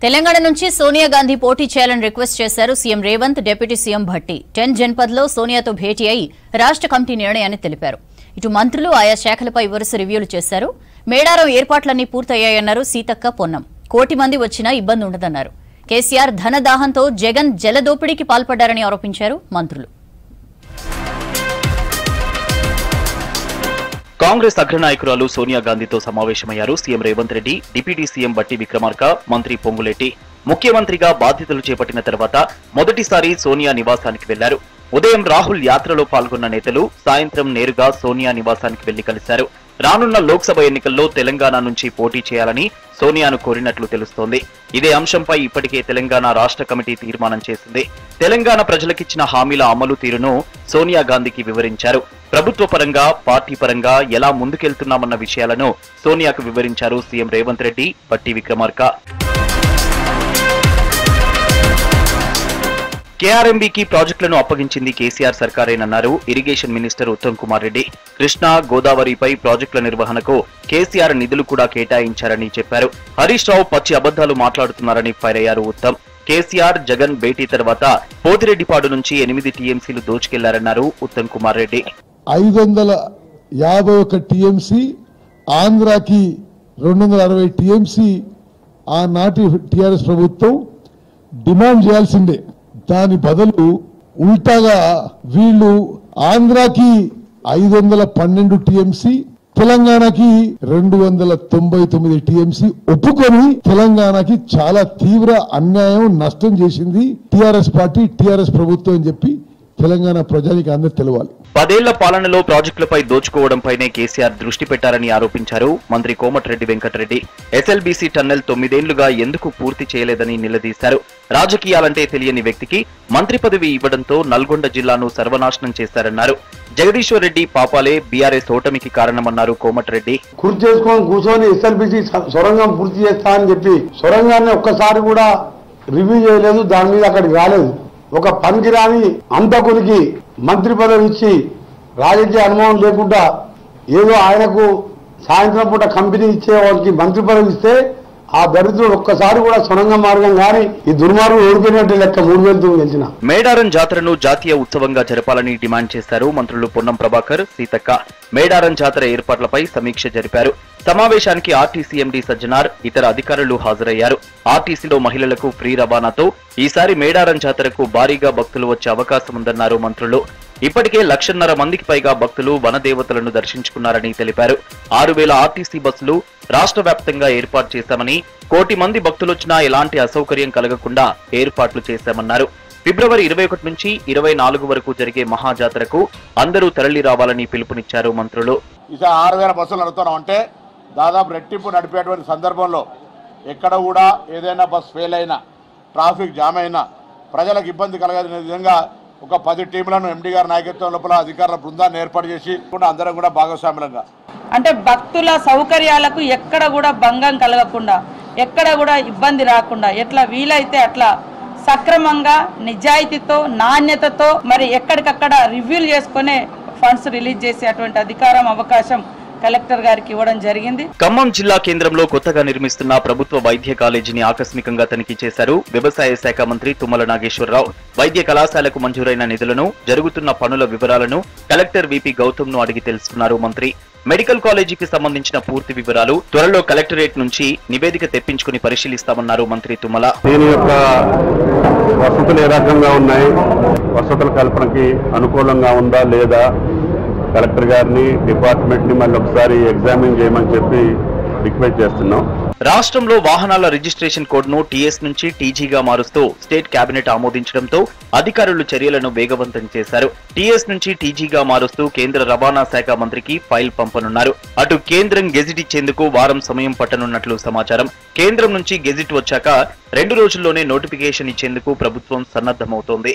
తెలంగాణ నుంచి సోనియా గాంధీ పోటీ చేయాలని రిక్వెస్ట్ చేశారు CM Revanth, deputy CM Bhatti. 10 జన్పథ్లో సోనియాతో భేటీ అయి రాష్ట్ర కమిటీ నిర్ణయాన్ని తెలిపారు. ఇటు మంత్రులు ఆయా శాఖలపై వరుస రివ్యూలు చేశారు. మేడారం ఏర్పాట్లన్నీ పూర్తయ్యాయన్నారు సీతక్క, పొన్నం. 1 కోటి మంది వచ్చినా ఇబ్బంది ఉండదన్నారు. కేసీఆర్ ధనదాహంతో జగన్ జలదోపిడీకి పాల్పడ్డారని ఆరోపించారు మంత్రులు. కాంగ్రెస్ అగ్రనాయకురాలు సోనియా గాంధీతో సమావేశమయ్యారు CM Revanth Reddy, deputy CM Bhatti Vikramarka, మంత్రి పొంగులేటి. ముఖ్యమంత్రిగా బాధ్యతలు చేపట్టిన తర్వాత మొదటిసారి సోనియా నివాసానికి వెళ్లారు. ఉదయం రాహుల్ యాత్రలో పాల్గొన్న నేతలు సాయంత్రం నేరుగా సోనియా నివాసానికి వెళ్లి కలిశారు. రానున్న లోక్సభ ఎన్నికల్లో తెలంగాణ నుంచి పోటీ చేయాలని సోనియాను కోరినట్లు తెలుస్తోంది. ఇదే అంశంపై ఇప్పటికే తెలంగాణ రాష్ట్ర కమిటీ తీర్మానం చేసింది. తెలంగాణ ప్రజలకిచ్చిన హామీల అమలు తీరును సోనియా గాంధీకి వివరించారు. ప్రభుత్వ పరంగా, పార్టీ పరంగా ఎలా ముందుకెళ్తున్నామన్న విషయాలను సోనియాకు వివరించారు సీఎం రేవంత్ రెడ్డి, భట్టి విక్రమార్క. కేఆర్ఎంబీకి ప్రాజెక్టులను అప్పగించింది కేసీఆర్ సర్కారేనన్నారు ఇరిగేషన్ మినిస్టర్ ఉత్తమ్ కుమార్ రెడ్డి. కృష్ణా, గోదావరిపై ప్రాజెక్టుల నిర్వహణకు కేసీఆర్ నిధులు కూడా కేటాయించారని చెప్పారు. హరీష్ రావు పచ్చి అబద్దాలు మాట్లాడుతున్నారని ఫైర్ అయ్యారు ఉత్తమ్. కేసీఆర్, జగన్ భేటీ తర్వాత పోతిరెడ్డిపాడు నుంచి 8 టీఎంసీలు దోచుకెళ్లారన్నారు ఉత్తమ్ కుమార్ రెడ్డి. 551 టీఎంసీ, ఆంధ్రాకి 260 టీఎంసీ ఆనాటి టీఆర్ఎస్ ప్రభుత్వం డిమాండ్ చేయాల్సిందే. దాని బదులు ఉల్టాగా వీళ్ళు ఆంధ్రాకి 512 టీఎంసీ, తెలంగాణకి 299 టీఎంసీ ఒప్పుకొని తెలంగాణకి చాలా తీవ్ర అన్యాయం, నష్టం చేసింది టీఆర్ఎస్ పార్టీ, టీఆర్ఎస్ ప్రభుత్వం అని చెప్పి తెలంగాణ ప్రజానికి అందరూ తెలవాలి. 10 ఏళ్ల పాలనలో ప్రాజెక్టులపై దోచుకోవడంపైనే కేసీఆర్ దృష్టి పెట్టారని ఆరోపించారు మంత్రి కోమటిరెడ్డి వెంకటరెడ్డి. ఎస్ఎల్బీసీ టన్నెల్ 9 ఏళ్లుగా ఎందుకు పూర్తి చేయలేదని నిలదీశారు. రాజకీయాలంటే తెలియని వ్యక్తికి మంత్రి పదవి ఇవ్వడంతో నల్గొండ జిల్లాను సర్వనాశనం చేశారన్నారు. జగదీశ్వర్ రెడ్డి పాపాలే బీఆర్ఎస్ ఓటమికి కారణమన్నారు కోమటిరెడ్డి. కూర్చొని ఎస్ఎల్బీసీ సొరంగం పూర్తి చేస్తా అని చెప్పి సొరంగాన్ని ఒక్కసారి కూడా రివ్యూ చేయలేదు, దాని మీద అక్కడికి రాలేదు. ఒక పనికిరాని అంతకునికి మంత్రి పదవి ఇచ్చి రాజకీయ అనుభవం లేకుండా ఏదో ఆయనకు సాయంత్రం పూట కంపెనీ ఇచ్చే వాళ్ళకి మంత్రి పదవి ఇస్తే ఆ దరిద్రుడు ఒక్కసారి కూడా సొరంగ మార్గం కానీ ఈ దుర్మార్గం ఓడిపోయినట్టు లెక్క 3000 గెలిచిన. మేడారం జాతరను జాతీయ ఉత్సవంగా జరపాలని డిమాండ్ చేశారు మంత్రులు పొన్నం ప్రభాకర్, సీతక్క. మేడారం జాతర ఏర్పాట్లపై సమీక్ష జరిపారు. సమావేశానికి ఆర్టీసీ ఎండీ సజ్జనార్, ఇతర అధికారులు హాజరయ్యారు. ఆర్టీసీలో మహిళలకు ఫ్రీ రవాణాతో ఈసారి మేడారం జాతరకు భారీగా భక్తులు వచ్చే అవకాశం ఉందన్నారు మంత్రులు. ఇప్పటికే 1,50,000 మందికి పైగా భక్తులు వనదేవతలను దర్శించుకున్నారని తెలిపారు. 6,000 ఆర్టీసీ బస్సులు రాష్ట్ర వ్యాప్తంగా ఏర్పాటు చేశామని, 1 కోటి మంది భక్తులొచ్చినా ఎలాంటి అసౌకర్యం కలగకుండా ఏర్పాట్లు చేశామన్నారు. ఫిబ్రవరి 21 నుంచి 24 వరకు జరిగే మహాజాతరకు అందరూ తరలి రావాలని పిలుపునిచ్చారు మంత్రులు. ఈసారి 6,000 బస్సులు నడుపుతున్నాం అంటే దాదాపు రెట్టింపు నడిపేటువంటి సందర్భంలో ఎక్కడ కూడా ఏదైనా బస్ ఫెయిల్ అయినా, ట్రాఫిక్ జామ్ అయినా ప్రజలకు ఇబ్బంది కలగని విధంగా ఒక 10 టీంలను ఎండీ గారి నాయకత్వం లోపల అధికారుల బృందాన్ని ఏర్పాటు చేసి అందరం కూడా భాగస్వామ్యంగా అంటే భక్తుల సౌకర్యాలకు ఎక్కడ కూడా భంగం కలగకుండా, ఎక్కడ కూడా ఇబ్బంది రాకుండా ఎట్లా వీలైతే అట్లా సక్రమంగా, నిజాయితీతో, నాణ్యతతో మరి ఎక్కడికక్కడ రివ్యూలు చేసుకునే ఫండ్స్ రిలీజ్ చేసేటువంటి అధికారం, అవకాశం కలెక్టర్ గారికి ఇవ్వడం జరిగింది. ఖమ్మం జిల్లా కేంద్రంలో కొత్తగా నిర్మిస్తున్న ప్రభుత్వ వైద్య కాలేజీని ఆకస్మికంగా తనిఖీ చేశారు వ్యవసాయ శాఖ మంత్రి తుమ్మల నాగేశ్వరరావు. వైద్య కళాశాలకు మంజూరైన నిధులను, జరుగుతున్న పనుల వివరాలను కలెక్టర్ విపి గౌతమ్ ను అడిగి తెలుసుకున్నారు మంత్రి. మెడికల్ కాలేజీకి సంబంధించిన పూర్తి వివరాలు త్వరలో కలెక్టరేట్ నుంచి నివేదిక తెప్పించుకుని పరిశీలిస్తామన్నారు మంత్రి తుమ్మల. దీని యొక్క వసతులు ఏ రకంగా ఉన్నాయి, వసతుల కల్పనకి అనుకూలంగా ఉందా లేదా, కలెక్టర్ గారిని, డిపార్ట్మెంట్ ని మళ్ళీ ఒకసారి ఎగ్జామిన్ చేయమని చెప్పి రిక్వెస్ట్ చేస్తున్నాం. రాష్ట్రంలో వాహనాల రిజిస్ట్రేషన్ కోడ్ ను టీఎస్ నుంచి టీజీగా మారుస్తూ స్టేట్ కేబినెట్ ఆమోదించడంతో అధికారులు చర్యలను వేగవంతం చేశారు. టీఎస్ నుంచి టీజీగా మారుస్తూ కేంద్ర రవాణా శాఖ మంత్రికి ఫైల్ పంపనున్నారు. అటు కేంద్రం గెజిట్ ఇచ్చేందుకు వారం సమయం పట్టనున్నట్లు సమాచారం. కేంద్రం నుంచి గెజిట్ వచ్చాక 2 రోజుల్లోనే నోటిఫికేషన్ ఇచ్చేందుకు ప్రభుత్వం సన్నద్ధమవుతోంది.